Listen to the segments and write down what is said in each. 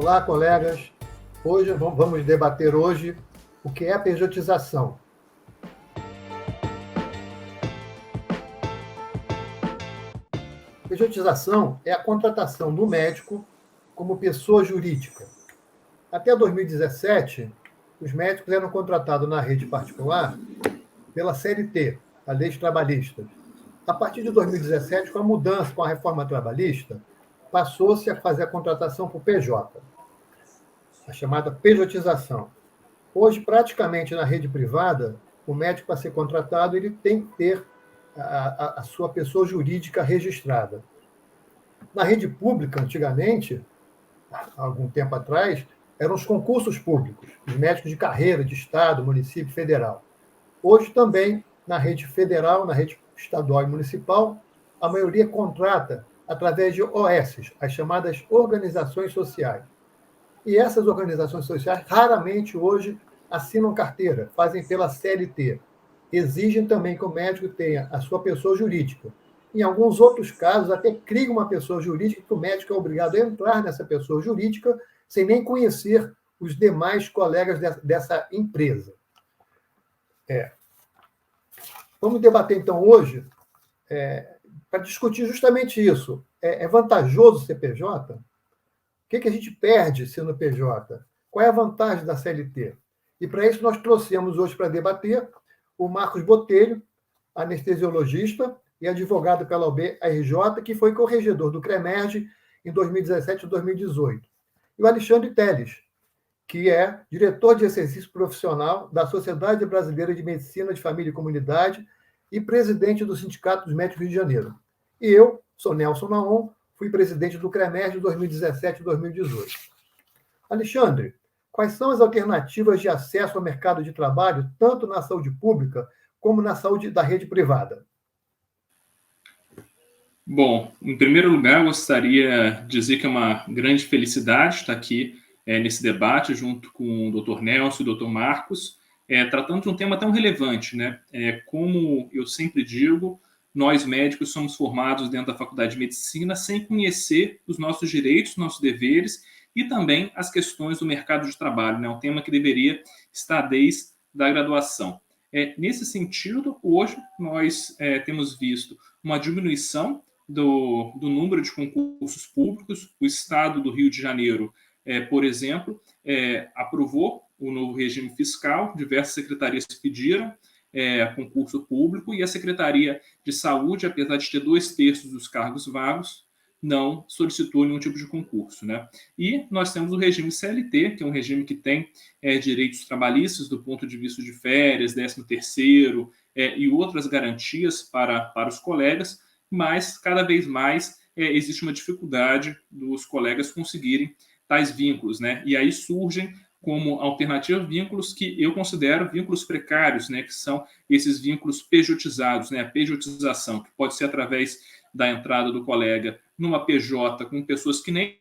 Olá, colegas. Hoje vamos debater o que é a pejotização. Pejotização é a contratação do médico como pessoa jurídica. Até 2017, os médicos eram contratados na rede particular pela CLT, a Lei Trabalhista. A partir de 2017, com a mudança, com a reforma trabalhista, passou-se a fazer a contratação por PJ, a chamada pejotização. Hoje, praticamente na rede privada, o médico, para ser contratado, ele tem que ter a sua pessoa jurídica registrada. Na rede pública, antigamente, há algum tempo atrás, eram os concursos públicos, os médicos de carreira, de Estado, município, federal. Hoje também, na rede federal, na rede estadual e municipal, a maioria contrata através de OS, as chamadas organizações sociais. E essas organizações sociais raramente hoje assinam carteira, fazem pela CLT. Exigem também que o médico tenha a sua pessoa jurídica. Em alguns outros casos, até criam uma pessoa jurídica que o médico é obrigado a entrar nessa pessoa jurídica sem nem conhecer os demais colegas dessa empresa. Vamos debater, então, hoje, para discutir justamente isso. É vantajoso ser PJ? O que a gente perde sendo PJ? Qual é a vantagem da CLT? E, para isso, nós trouxemos hoje para debater o Marcos Botelho, anestesiologista e advogado pela UB-RJ, que foi corregedor do CREMERGE em 2017 e 2018. E o Alexandre Teles, que é diretor de exercício profissional da Sociedade Brasileira de Medicina de Família e Comunidade e presidente do Sindicato dos Médicos do Rio de Janeiro. E eu sou Nelson Naon, fui presidente do CREMERGE de 2017 e 2018. Alexandre, quais são as alternativas de acesso ao mercado de trabalho, tanto na saúde pública como na saúde da rede privada? Bom, em primeiro lugar, eu gostaria de dizer que é uma grande felicidade estar aqui nesse debate junto com o Dr. Nelson e o Dr. Marcos, tratando de um tema tão relevante, né? Como eu sempre digo, nós médicos somos formados dentro da Faculdade de Medicina sem conhecer os nossos direitos, nossos deveres e também as questões do mercado de trabalho, né? Um tema que deveria estar desde a graduação. Nesse sentido, hoje nós temos visto uma diminuição do número de concursos públicos. O Estado do Rio de Janeiro, por exemplo, aprovou o novo regime fiscal, diversas secretarias pediram concurso público e a Secretaria de Saúde, apesar de ter 2/3 dos cargos vagos, não solicitou nenhum tipo de concurso, né? E nós temos o regime CLT, que é um regime que tem direitos trabalhistas do ponto de vista de férias, 13º, e outras garantias para os colegas, mas cada vez mais existe uma dificuldade dos colegas conseguirem tais vínculos, né? E aí surgem como alternativa vínculos que eu considero vínculos precários, né? Que são esses vínculos pejotizados, né? A pejotização, que pode ser através da entrada do colega numa PJ com pessoas que nem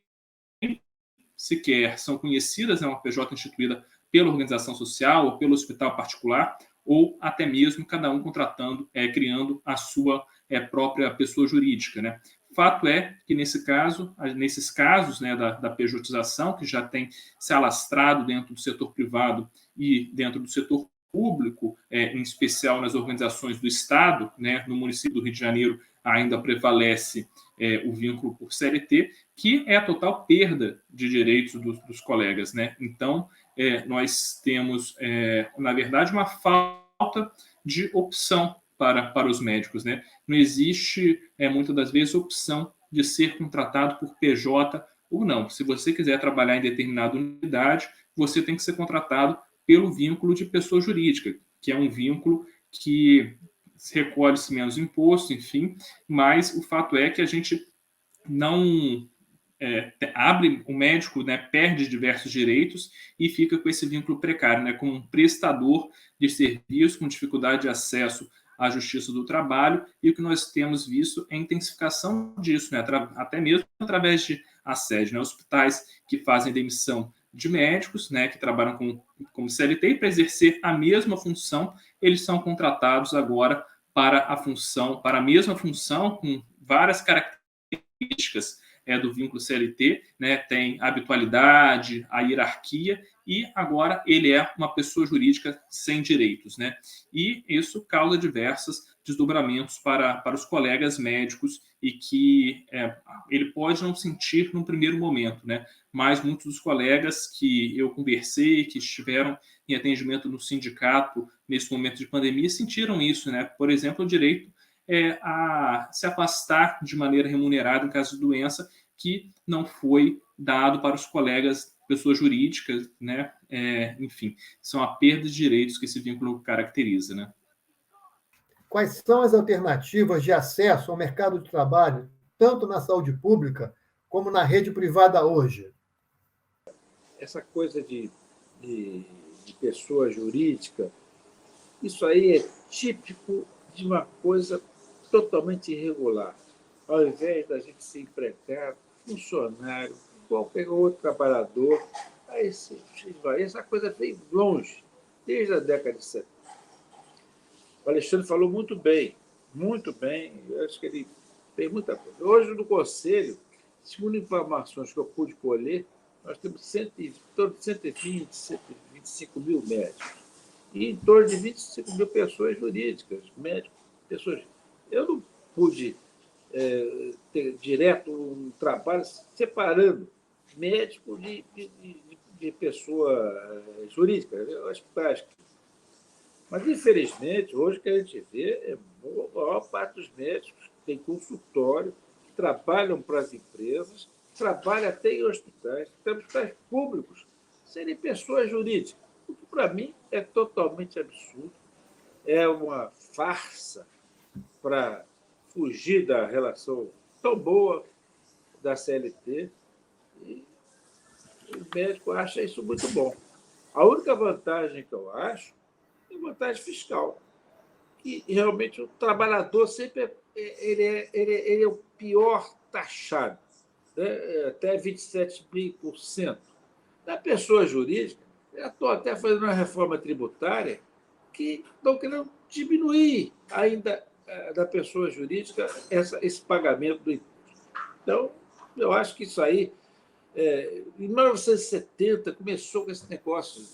sequer são conhecidas, é uma PJ instituída pela organização social ou pelo hospital particular, ou até mesmo cada um contratando, criando a sua própria pessoa jurídica, né? Fato é que nesses casos, né, da pejotização, que já tem se alastrado dentro do setor privado e dentro do setor público, em especial nas organizações do Estado, né, no município do Rio de Janeiro ainda prevalece o vínculo por CLT, que é a total perda de direitos dos colegas, né? Então, nós temos, na verdade, uma falta de opção para os médicos, né? Não existe, muitas das vezes, opção de ser contratado por PJ ou não. Se você quiser trabalhar em determinada unidade, você tem que ser contratado pelo vínculo de pessoa jurídica, que é um vínculo que recolhe-se menos imposto, enfim, mas o fato é que a gente não abre, o médico, né, perde diversos direitos e fica com esse vínculo precário, né, como um prestador de serviço com dificuldade de acesso à justiça do trabalho, e o que nós temos visto é a intensificação disso, né, até mesmo através de assédio, né, hospitais que fazem demissão de médicos, né, que trabalham como CLT, e para exercer a mesma função, eles são contratados agora para a mesma função, com várias características do vínculo CLT, né? Tem a habitualidade, a hierarquia, e agora ele é uma pessoa jurídica sem direitos, né? E isso causa diversos desdobramentos para os colegas médicos e que ele pode não sentir num primeiro momento, né? Mas muitos dos colegas que eu conversei, que estiveram em atendimento no sindicato nesse momento de pandemia, sentiram isso, né? Por exemplo, o direito a se afastar de maneira remunerada em caso de doença que não foi dado para os colegas, pessoas jurídicas, né? Enfim, são a perda de direitos que esse vínculo caracteriza, né? Quais são as alternativas de acesso ao mercado de trabalho, tanto na saúde pública como na rede privada hoje? Essa coisa de pessoa jurídica, isso aí é típico de uma coisa totalmente irregular. Ao invés da gente ser empregado, funcionário, qualquer outro trabalhador, aí essa coisa veio longe, desde a década de 70. O Alexandre falou muito bem, eu acho que ele tem muita coisa. Hoje, no Conselho, segundo informações que eu pude colher, nós temos em torno de 120, 125 mil médicos e em torno de 25 mil pessoas jurídicas, médicos, pessoas. Eu não pude ter direto um trabalho separando médico de pessoa jurídica. Eu acho prático. Mas, infelizmente, hoje o que a gente vê a maior parte dos médicos tem consultório, trabalham para as empresas, trabalham até em hospitais públicos, serem pessoas jurídicas. O que, para mim, é totalmente absurdo. É uma farsa para fugir da relação tão boa da CLT, e o médico acha isso muito bom. A única vantagem que eu acho é vantagem fiscal, que realmente o trabalhador sempre ele é o pior taxado, né? Até 27,5%. Da pessoa jurídica, eu estou até fazendo uma reforma tributária que estão querendo diminuir ainda da pessoa jurídica esse pagamento do imposto. Então, eu acho que isso aí, em 1970, começou com esse negócio,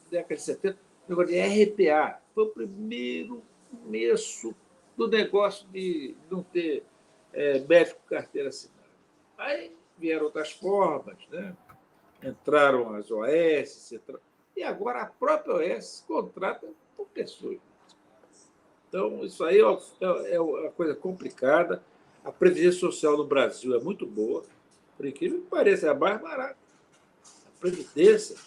década de 70, o negócio de RPA. Foi o primeiro começo do negócio de não ter médico com carteira assinada. Aí vieram outras formas, né? Entraram as OS, e agora a própria OS contrata por pessoas. Então, isso aí é uma coisa complicada. A Previdência Social no Brasil é muito boa, por incrível que pareça, é a mais barata. A Previdência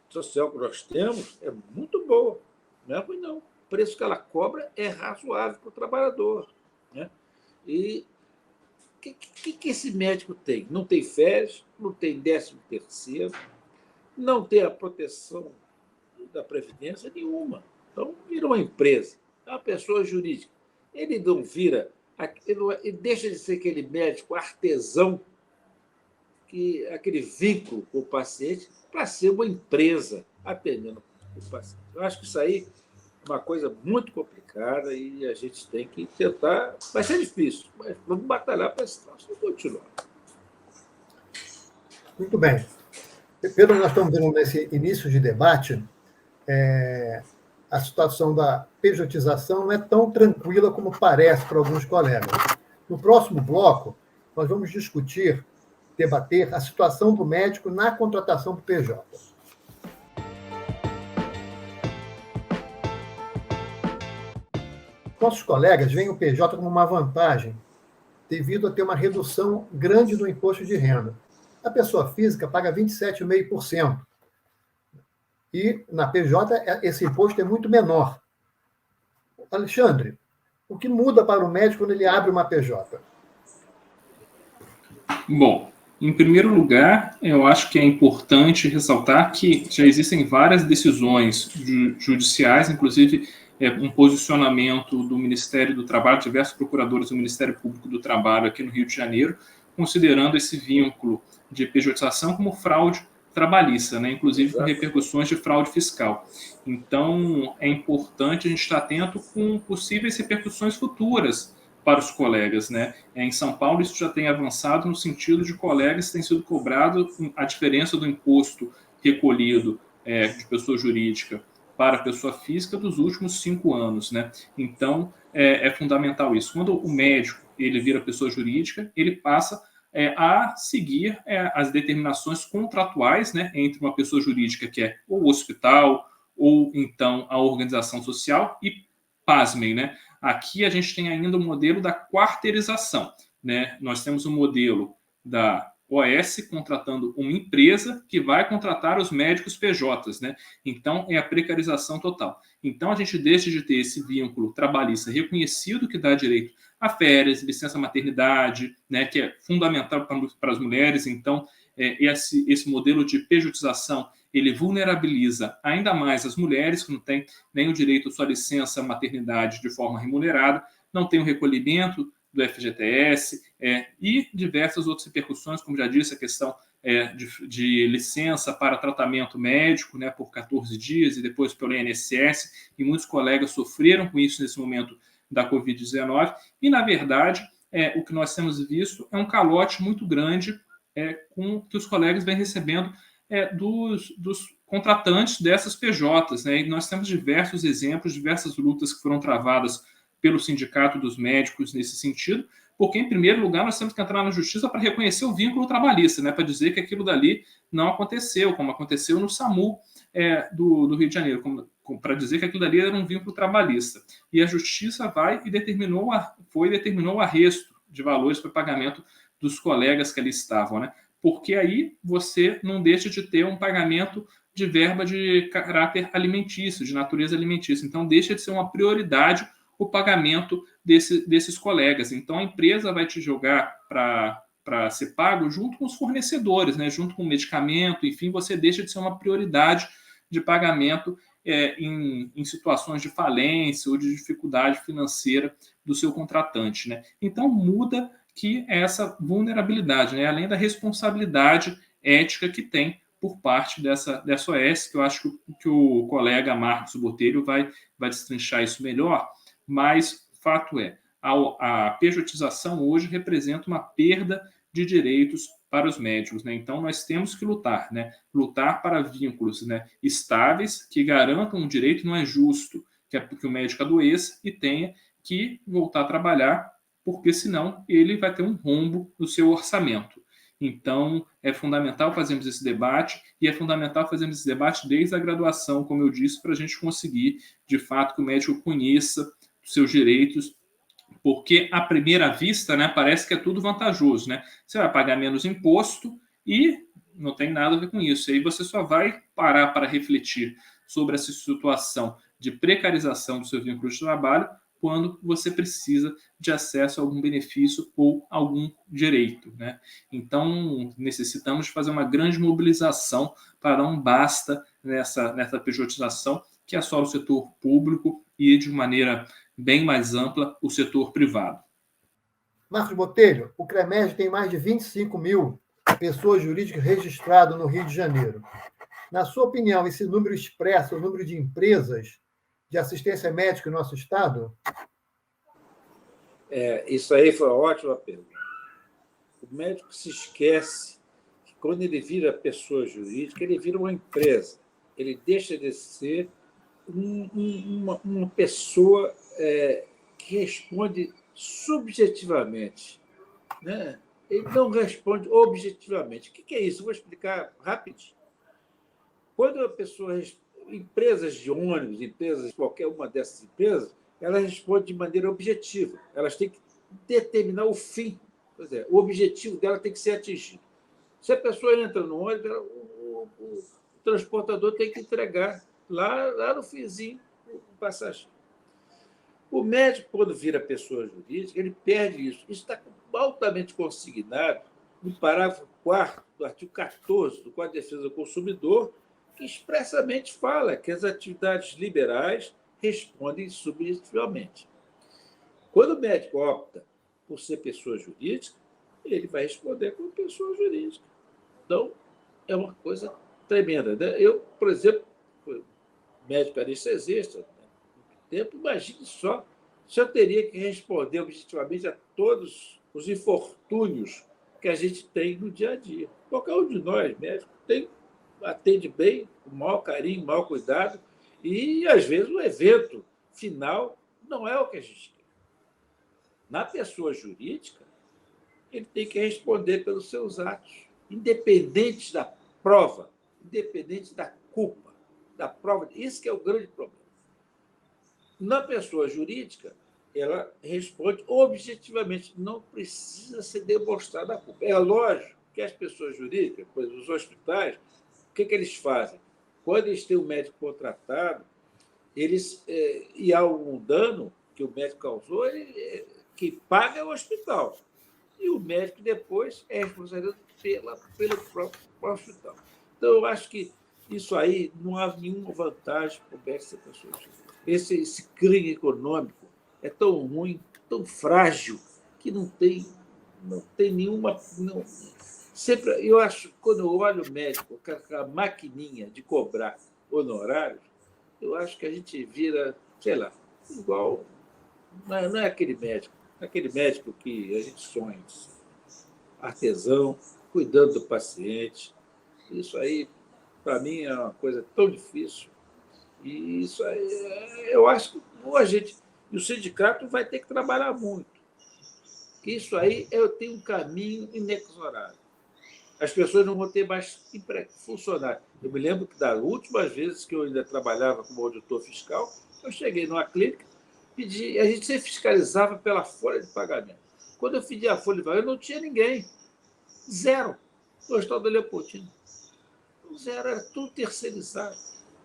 Social que nós temos é muito boa, não é ruim, não. O preço que ela cobra é razoável para o trabalhador, né? E o que esse médico tem? Não tem férias, não tem 13º, não tem a proteção da Previdência nenhuma. Então, vira uma empresa, é uma pessoa jurídica. Ele não vira, ele deixa de ser aquele médico artesão, aquele vínculo com o paciente, para ser uma empresa atendendo o paciente. Eu acho que isso aí é uma coisa muito complicada e a gente tem que tentar. Vai ser difícil, mas vamos batalhar para esse troço continuar. Muito bem. Pedro, nós estamos vendo nesse início de debate a situação da pejotização não é tão tranquila como parece para alguns colegas. No próximo bloco, nós vamos debater a situação do médico na contratação do PJ. Nossos colegas veem o PJ como uma vantagem, devido a ter uma redução grande do imposto de renda. A pessoa física paga 27,5%. E na PJ esse imposto é muito menor. Alexandre, o que muda para o médico quando ele abre uma PJ? Bom, em primeiro lugar, eu acho que é importante ressaltar que já existem várias decisões judiciais, inclusive um posicionamento do Ministério do Trabalho, diversos procuradores do Ministério Público do Trabalho aqui no Rio de Janeiro, considerando esse vínculo de pejotização como fraude trabalhista, né? Inclusive com repercussões de fraude fiscal. Então, é importante a gente estar atento com possíveis repercussões futuras para os colegas, né? Em São Paulo, isso já tem avançado no sentido de colegas têm sido cobrado a diferença do imposto recolhido de pessoa jurídica para pessoa física dos últimos 5 anos, né? Então, é fundamental isso. Quando o médico ele vira pessoa jurídica, ele passa a seguir as determinações contratuais, né, entre uma pessoa jurídica que é ou o hospital ou então a organização social e, pasmem, né, aqui a gente tem ainda o modelo da quarteirização, né? Nós temos o modelo da OS contratando uma empresa que vai contratar os médicos PJs, né? Então, é a precarização total. Então, a gente deixa de ter esse vínculo trabalhista reconhecido que dá direito a férias, licença maternidade, né, que é fundamental para as mulheres. Então, esse modelo de pejotização, ele vulnerabiliza ainda mais as mulheres, que não têm nem o direito à sua licença maternidade de forma remunerada, não tem o recolhimento do FGTS e diversas outras repercussões, como já disse, a questão de licença para tratamento médico, né, por 14 dias e depois pelo INSS, e muitos colegas sofreram com isso nesse momento da Covid-19, e, na verdade, o que nós temos visto é um calote muito grande com que os colegas vêm recebendo dos contratantes dessas PJs, né? E nós temos diversos exemplos, diversas lutas que foram travadas pelo Sindicato dos Médicos nesse sentido, porque, em primeiro lugar, nós temos que entrar na justiça para reconhecer o vínculo trabalhista, né? Para dizer que aquilo dali não aconteceu, como aconteceu no SAMU do Rio de Janeiro, para dizer que aquilo dali era um vínculo trabalhista. E a justiça vai e determinou o arresto de valores para pagamento dos colegas que ali estavam, né? Porque aí você não deixa de ter um pagamento de verba de caráter alimentício, de natureza alimentícia. Então, deixa de ser uma prioridade o pagamento desses colegas. Então, a empresa vai te jogar para ser pago junto com os fornecedores, né? Junto com o medicamento, enfim, você deixa de ser uma prioridade de pagamento em situações de falência ou de dificuldade financeira do seu contratante, né? Então, muda que é essa vulnerabilidade, né? Além da responsabilidade ética que tem por parte dessa OS, que eu acho que o colega Marcos Botelho vai destrinchar isso melhor, mas fato é, a pejotização hoje representa uma perda de direitos para os médicos, né? Então, nós temos que lutar, né? Lutar para vínculos, né, estáveis que garantam um direito. Não é justo que o médico adoeça e tenha que voltar a trabalhar, porque senão ele vai ter um rombo no seu orçamento. Então, é fundamental fazermos esse debate, e é fundamental fazermos esse debate desde a graduação, como eu disse, para a gente conseguir, de fato, que o médico conheça os seus direitos, porque, à primeira vista, né, parece que é tudo vantajoso, né? Você vai pagar menos imposto e não tem nada a ver com isso. E aí você só vai parar para refletir sobre essa situação de precarização do seu vínculo de trabalho quando você precisa de acesso a algum benefício ou algum direito, né? Então, necessitamos fazer uma grande mobilização para dar um basta nessa pejotização que assola o setor público e, de maneira bem mais ampla, o setor privado. Marcos Botelho, o CREMERG tem mais de 25 mil pessoas jurídicas registradas no Rio de Janeiro. Na sua opinião, esse número expressa o número de empresas de assistência médica no nosso Estado? Isso aí foi uma ótima pergunta. O médico se esquece que, quando ele vira pessoa jurídica, ele vira uma empresa. Ele deixa de ser uma pessoa que responde subjetivamente, né? Ele não responde objetivamente. O que é isso? Eu vou explicar rapidinho. Quando a pessoa... Empresas de ônibus, empresas, qualquer uma dessas empresas, elas respondem de maneira objetiva. Elas têm que determinar o fim. Pois é, o objetivo dela tem que ser atingido. Se a pessoa entra no ônibus, o transportador tem que entregar lá no finzinho o passageiro. O médico, quando vira pessoa jurídica, ele perde isso. Isso está altamente consignado no parágrafo 4º do artigo 14 do Código de Defesa do Consumidor, que expressamente fala que as atividades liberais respondem subjetivamente. Quando o médico opta por ser pessoa jurídica, ele vai responder como pessoa jurídica. Então, é uma coisa tremenda, né? Eu, por exemplo, médico anestesista, tempo, imagine só se eu teria que responder objetivamente a todos os infortúnios que a gente tem no dia a dia. Qualquer um de nós, médico, atende bem, com o maior carinho, o maior cuidado, e, às vezes, o evento final não é o que a gente quer. Na pessoa jurídica, ele tem que responder pelos seus atos, independente da prova, independente da culpa, da prova. Esse que é o grande problema. Na pessoa jurídica, ela responde objetivamente, não precisa ser demonstrada a culpa. É lógico que as pessoas jurídicas, por exemplo, os hospitais, o que eles fazem? Quando eles têm um médico contratado, e há algum dano que o médico causou, quem paga é o hospital. E o médico depois é responsável pelo próprio hospital. Então, eu acho que isso aí não há nenhuma vantagem para o médico ser pessoa jurídica. Esse crime econômico é tão ruim, tão frágil, que não tem nenhuma. Não, sempre, eu acho, quando eu olho o médico, com aquela maquininha de cobrar honorários, eu acho que a gente vira, sei lá, igual. Não é aquele médico que a gente sonha, artesão, cuidando do paciente. Isso aí, para mim, é uma coisa tão difícil. E isso aí, eu acho que e o sindicato vai ter que trabalhar muito. Que isso aí tem um caminho inexorável. As pessoas não vão ter mais funcionário. Eu me lembro que das últimas vezes que eu ainda trabalhava como auditor fiscal, eu cheguei numa clínica, a gente se fiscalizava pela folha de pagamento. Quando eu pedi a folha de pagamento, não tinha ninguém. Zero. No Hospital da Leopoldina. Zero, era tudo terceirizado.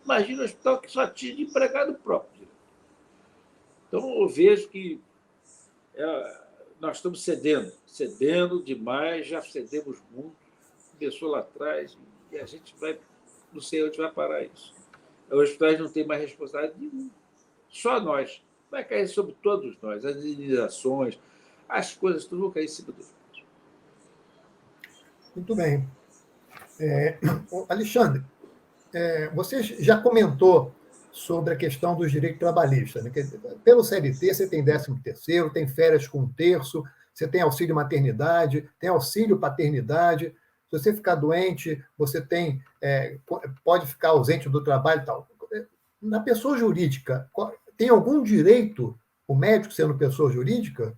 Imagina um hospital que só tinha de empregado próprio. Então, eu vejo que nós estamos cedendo demais, já cedemos muito, começou lá atrás, e a gente não sei onde vai parar isso. Os hospitais não têm mais responsabilidade nenhuma. Só nós. Vai cair sobre todos nós, as indenizações, as coisas, tudo vão cair em cima dos nós. Muito bem. Alexandre, você já comentou sobre a questão dos direitos trabalhistas. Né? Pelo CLT, você tem 13º, tem férias com 1/3, você tem auxílio maternidade, tem auxílio paternidade. Se você ficar doente, você pode ficar ausente do trabalho e tal. Na pessoa jurídica, tem algum direito o médico sendo pessoa jurídica?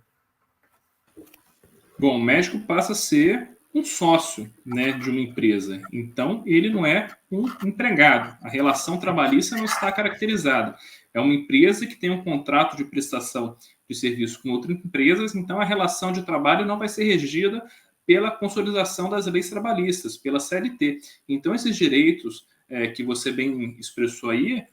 Bom, o médico passa a ser um sócio, né, de uma empresa. Então, ele não é um empregado. A relação trabalhista não está caracterizada. É uma empresa que tem um contrato de prestação de serviço com outras empresas, então a relação de trabalho não vai ser regida pela consolidação das leis trabalhistas, pela CLT. Então, esses direitos que você bem expressou aí,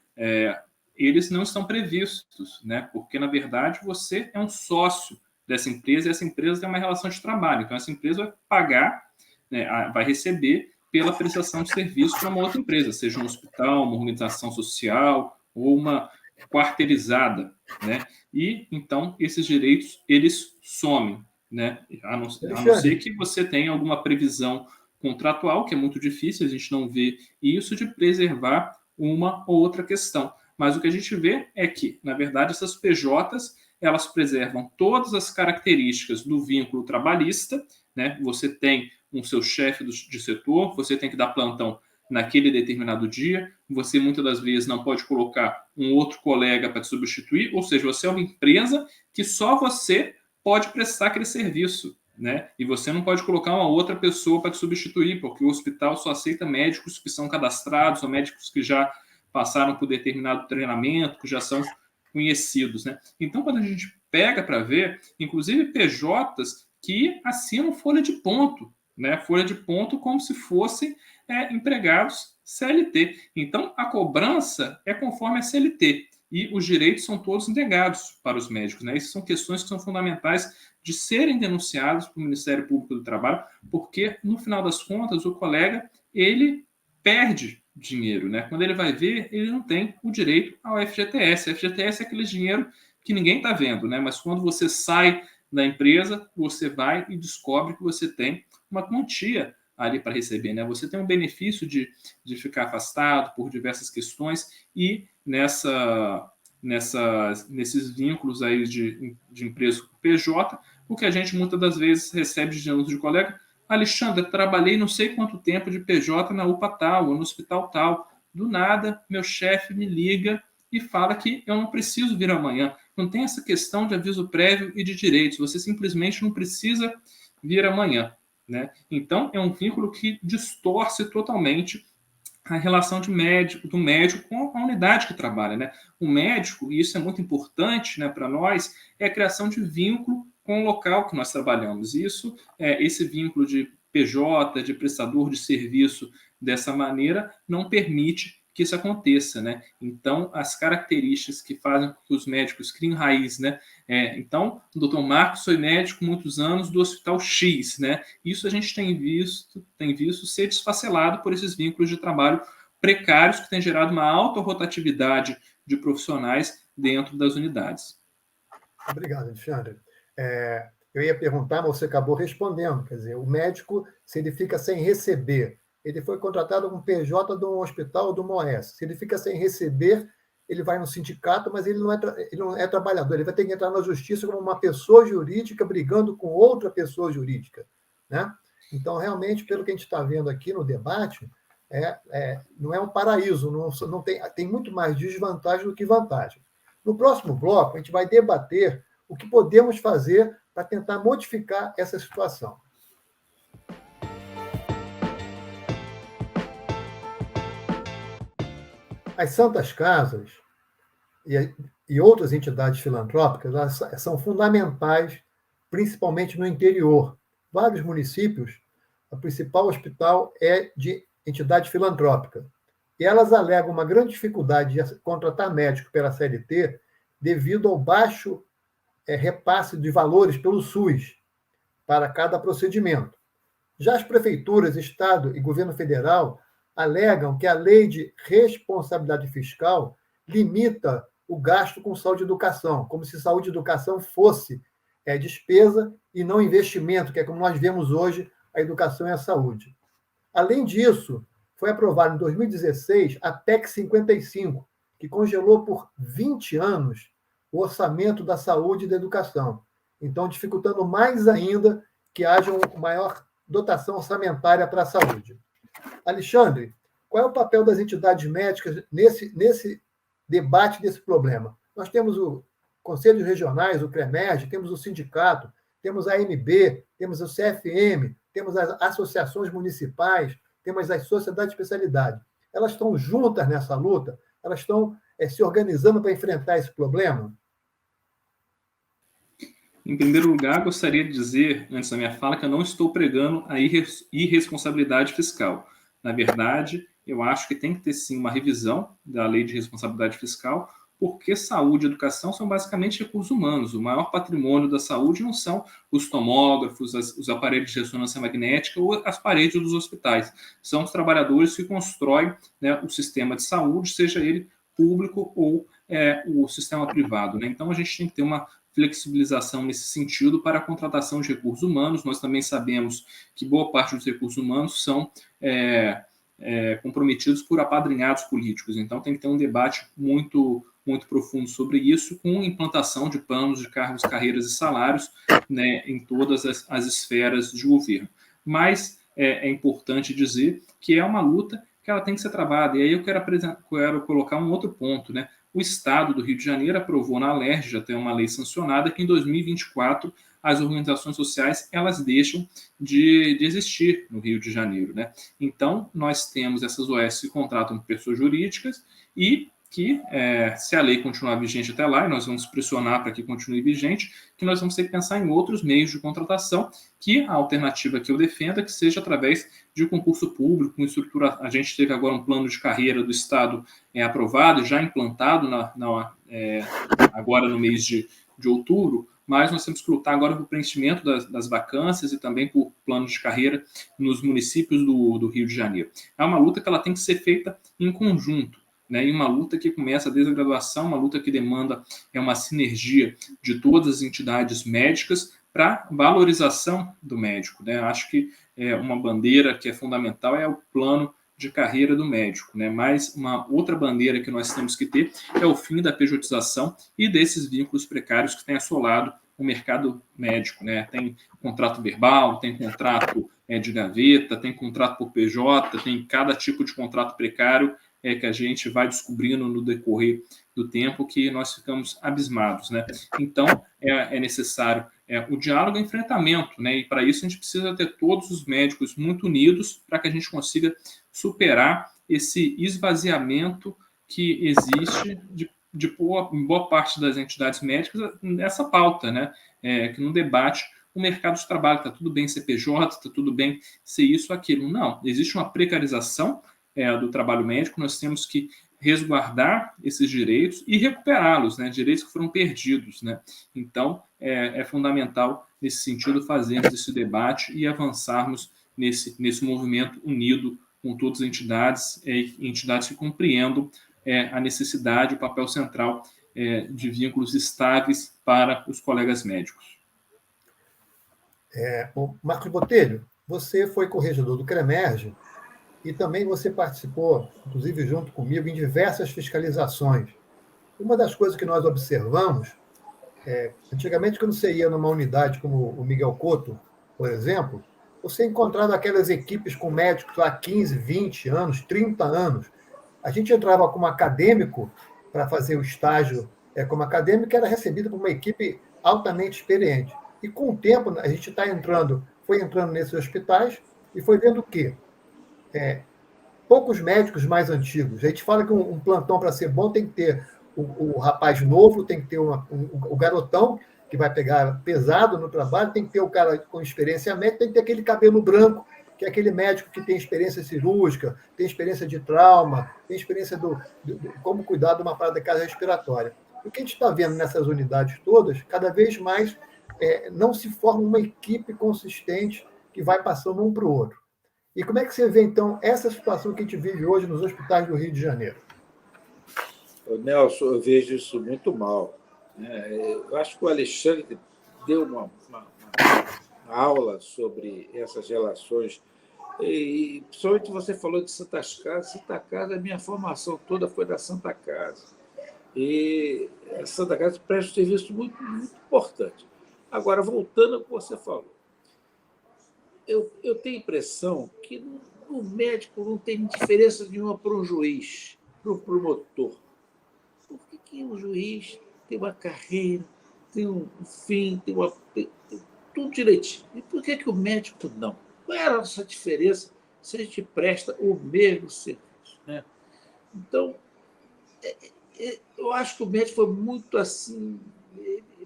eles não estão previstos, né? Porque, na verdade, você é um sócio dessa empresa, e essa empresa tem uma relação de trabalho. Então, essa empresa vai pagar, né, vai receber pela prestação de serviço para uma outra empresa, seja um hospital, uma organização social ou uma quarteirizada, né? E, então, esses direitos, eles somem, né? A não ser que você tenha alguma previsão contratual, que é muito difícil, a gente não vê isso, de preservar uma ou outra questão. Mas o que a gente vê é que, na verdade, essas PJs, elas preservam todas as características do vínculo trabalhista, né? Você tem um seu chefe de setor, você tem que dar plantão naquele determinado dia, você muitas das vezes não pode colocar um outro colega para te substituir, ou seja, você é uma empresa que só você pode prestar aquele serviço, né? E você não pode colocar uma outra pessoa para te substituir, porque o hospital só aceita médicos que são cadastrados, ou médicos que já passaram por determinado treinamento, que já são conhecidos, né? Então, quando a gente pega para ver, inclusive PJs que assinam folha de ponto, né? Folha de ponto como se fossem empregados CLT. Então, a cobrança é conforme a CLT e os direitos são todos negados para os médicos, né? Essas são questões que são fundamentais de serem denunciadas para o Ministério Público do Trabalho, porque, no final das contas, o colega, ele perde dinheiro, né? Quando ele vai ver, ele não tem o direito ao FGTS. O FGTS é aquele dinheiro que ninguém está vendo, né? Mas quando você sai da empresa, você vai e descobre que você tem uma quantia ali para receber, né? Você tem um benefício de ficar afastado por diversas questões e nesses vínculos aí de empresa com PJ, o que a gente muitas das vezes recebe de denúncia de colega: Alexandre, trabalhei não sei quanto tempo de PJ na UPA tal, ou no hospital tal. Do nada, meu chefe me liga e fala que eu não preciso vir amanhã. Não tem essa questão de aviso prévio e de direitos. Você simplesmente não precisa vir amanhã, né? Então, é um vínculo que distorce totalmente a relação do médico com a unidade que trabalha, né? O médico, e isso é muito importante, né, para nós, é a criação de vínculo com o local que nós trabalhamos. Isso, esse vínculo de PJ, de prestador de serviço, dessa maneira, não permite que isso aconteça, né? Então, as características que fazem com que os médicos criem raiz, né? Então, o doutor Marcos foi médico muitos anos do Hospital X, né? Isso a gente tem visto ser desfacelado por esses vínculos de trabalho precários que têm gerado uma alta rotatividade de profissionais dentro das unidades. Obrigado, Alexandre. Eu ia perguntar, mas você acabou respondendo. Quer dizer, o médico, se ele fica sem receber, ele foi contratado como PJ de um hospital ou de uma OS. Se ele fica sem receber, ele vai no sindicato, mas ele não é trabalhador. Ele vai ter que entrar na justiça como uma pessoa jurídica brigando com outra pessoa jurídica, né? Então, realmente, pelo que a gente está vendo aqui no debate, não é um paraíso, não tem muito mais desvantagem do que vantagem. No próximo bloco, a gente vai debater o que podemos fazer para tentar modificar essa situação. As Santas Casas e outras entidades filantrópicas, elas são fundamentais, principalmente no interior. Vários municípios, o principal hospital é de entidade filantrópica. E elas alegam uma grande dificuldade de contratar médico pela CLT devido ao baixo repasse de valores pelo SUS para cada procedimento. Já as prefeituras, Estado e governo federal alegam que a lei de responsabilidade fiscal limita o gasto com saúde e educação, como se saúde e educação fosse despesa e não investimento, que é como nós vemos hoje a educação e a saúde. Além disso, foi aprovado em 2016 a PEC 55, que congelou por 20 anos o orçamento da saúde e da educação, então dificultando mais ainda que haja uma maior dotação orçamentária para a saúde. Alexandre, qual é o papel das entidades médicas nesse debate desse problema? Nós temos o Conselhos Regionais, o CREMERG, temos o sindicato, temos a AMB, temos o CFM, temos as associações municipais, temos as sociedades de especialidade. Elas estão juntas nessa luta? Elas estão se organizando para enfrentar esse problema? Em primeiro lugar, gostaria de dizer, antes da minha fala, que eu não estou pregando a irresponsabilidade fiscal. Na verdade, eu acho que tem que ter, sim, uma revisão da lei de responsabilidade fiscal, porque saúde e educação são basicamente recursos humanos. O maior patrimônio da saúde não são os tomógrafos, os aparelhos de ressonância magnética ou as paredes dos hospitais. São os trabalhadores que constroem, né, o sistema de saúde, seja ele público ou o sistema privado, né? Então, a gente tem que ter uma flexibilização nesse sentido para a contratação de recursos humanos. Nós também sabemos que boa parte dos recursos humanos são comprometidos por apadrinhados políticos. Então, tem que ter um debate muito profundo sobre isso, com implantação de planos de cargos, carreiras e salários, né, em todas as esferas de governo. Mas é importante dizer que é uma luta que ela tem que ser travada. E aí eu quero colocar um outro ponto, né? O Estado do Rio de Janeiro aprovou na LERJ, já tem uma lei sancionada, que em 2024 as organizações sociais elas deixam de existir no Rio de Janeiro, né? Então, nós temos essas OS que contratam pessoas jurídicas e que, se a lei continuar vigente até lá, e nós vamos pressionar para que continue vigente, que nós vamos ter que pensar em outros meios de contratação, que a alternativa que eu defendo é que seja através de concurso público, com estrutura. A gente teve agora um plano de carreira do Estado aprovado, já implantado agora no mês de outubro, mas nós temos que lutar agora pelo preenchimento das vacâncias e também por planos de carreira nos municípios do Rio de Janeiro. É uma luta que ela tem que ser feita em conjunto, né, e uma luta que começa desde a graduação, uma luta que demanda uma sinergia de todas as entidades médicas para valorização do médico, né? Acho que uma bandeira que é fundamental é o plano de carreira do médico, né? Mas uma outra bandeira que nós temos que ter é o fim da pejotização e desses vínculos precários que têm assolado o mercado médico, né? Tem contrato verbal, tem contrato de gaveta, tem contrato por PJ, tem cada tipo de contrato precário que a gente vai descobrindo no decorrer do tempo que nós ficamos abismados, né? Então, é necessário o diálogo e o enfrentamento, né? E para isso a gente precisa ter todos os médicos muito unidos para que a gente consiga superar esse esvaziamento que existe de boa parte das entidades médicas nessa pauta, né? Que no debate o mercado de trabalho está tudo bem ser PJ, está tudo bem ser isso, aquilo. Não, existe uma precarização do trabalho médico, nós temos que resguardar esses direitos e recuperá-los, né? Direitos que foram perdidos, né? Então, é fundamental, nesse sentido, fazermos esse debate e avançarmos nesse movimento unido com todas as entidades, entidades que compreendam a necessidade, o papel central de vínculos estáveis para os colegas médicos. Marcos Botelho, você foi corregedor do CREMERGE e também você participou, inclusive junto comigo, em diversas fiscalizações. Uma das coisas que nós observamos, antigamente, quando você ia numa unidade como o Miguel Cotto, por exemplo, você encontrava aquelas equipes com médicos há 15, 20 anos, 30 anos. A gente entrava como acadêmico para fazer o estágio como acadêmico, era recebido por uma equipe altamente experiente. E com o tempo, a gente foi entrando nesses hospitais e foi vendo o quê? Poucos médicos mais antigos. A gente fala que um plantão, para ser bom, tem que ter o rapaz novo, tem que ter o garotão, que vai pegar pesado no trabalho, tem que ter o cara com experiência médica, tem que ter aquele cabelo branco, que é aquele médico que tem experiência cirúrgica, tem experiência de trauma, tem experiência de como cuidar de uma parada cardiorrespiratória. O que a gente está vendo nessas unidades todas, cada vez mais não se forma uma equipe consistente que vai passando um para o outro. E como é que você vê, então, essa situação que a gente vive hoje nos hospitais do Rio de Janeiro? Nelson, eu vejo isso muito mal. Eu acho que o Alexandre deu uma aula sobre essas relações, e principalmente você falou de Santa Casa. Santa Casa, a minha formação toda foi da Santa Casa. E a Santa Casa presta um serviço muito, muito importante. Agora, voltando ao que você falou, eu tenho a impressão que no médico não tem diferença nenhuma para um juiz, para o promotor. Por que o juiz tem uma carreira, tem um fim, tem tudo direitinho? E por que o médico não? Qual é a nossa diferença se a gente presta o mesmo serviço, né? Então, eu acho que o médico foi muito assim,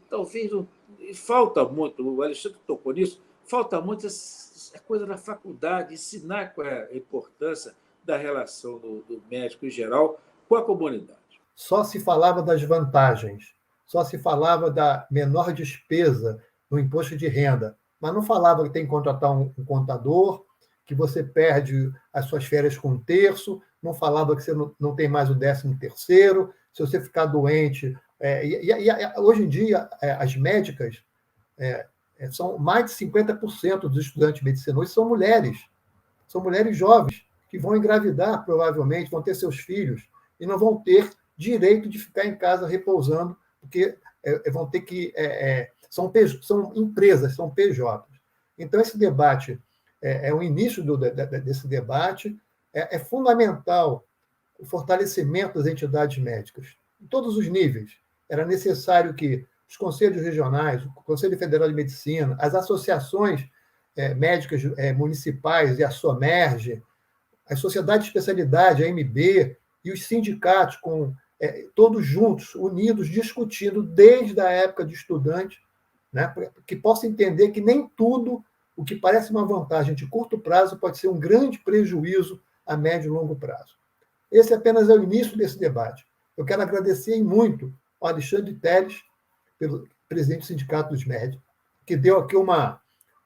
talvez não, falta muito, o Alexandre tocou nisso, falta muito essa coisa da faculdade, ensinar qual é a importância da relação do médico em geral com a comunidade. Só se falava das vantagens, só se falava da menor despesa no imposto de renda, mas não falava que tem que contratar um contador, que você perde as suas férias com 1/3, não falava que você não tem mais o 13º, se você ficar doente. Hoje em dia, as médicas, são mais de 50% dos estudantes de medicina hoje são mulheres jovens, que vão engravidar, provavelmente, vão ter seus filhos, e não vão ter direito de ficar em casa repousando, porque vão ter que... são empresas, são PJs. Então, esse debate é o início desse debate. É fundamental o fortalecimento das entidades médicas, em todos os níveis. Era necessário que os conselhos regionais, o Conselho Federal de Medicina, as associações médicas municipais e a SOMERGE, as sociedades de especialidade, a AMB, e os sindicatos, todos juntos, unidos, discutindo desde a época de estudante, né, que possa entender que nem tudo o que parece uma vantagem de curto prazo pode ser um grande prejuízo a médio e longo prazo. Esse apenas é o início desse debate. Eu quero agradecer muito ao Alexandre Teles, pelo presidente do Sindicato dos Médicos, que deu aqui uma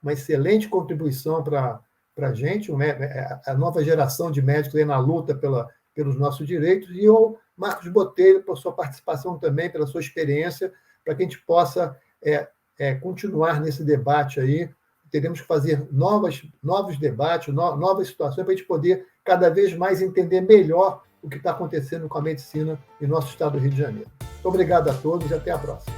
excelente contribuição para a gente, a nova geração de médicos aí na luta pelos nossos direitos, e ao Marcos Botelho, por sua participação também, pela sua experiência, para que a gente possa continuar nesse debate aí. Teremos que fazer novos debates, novas situações, para a gente poder cada vez mais entender melhor o que está acontecendo com a medicina em nosso estado do Rio de Janeiro. Muito obrigado a todos e até a próxima.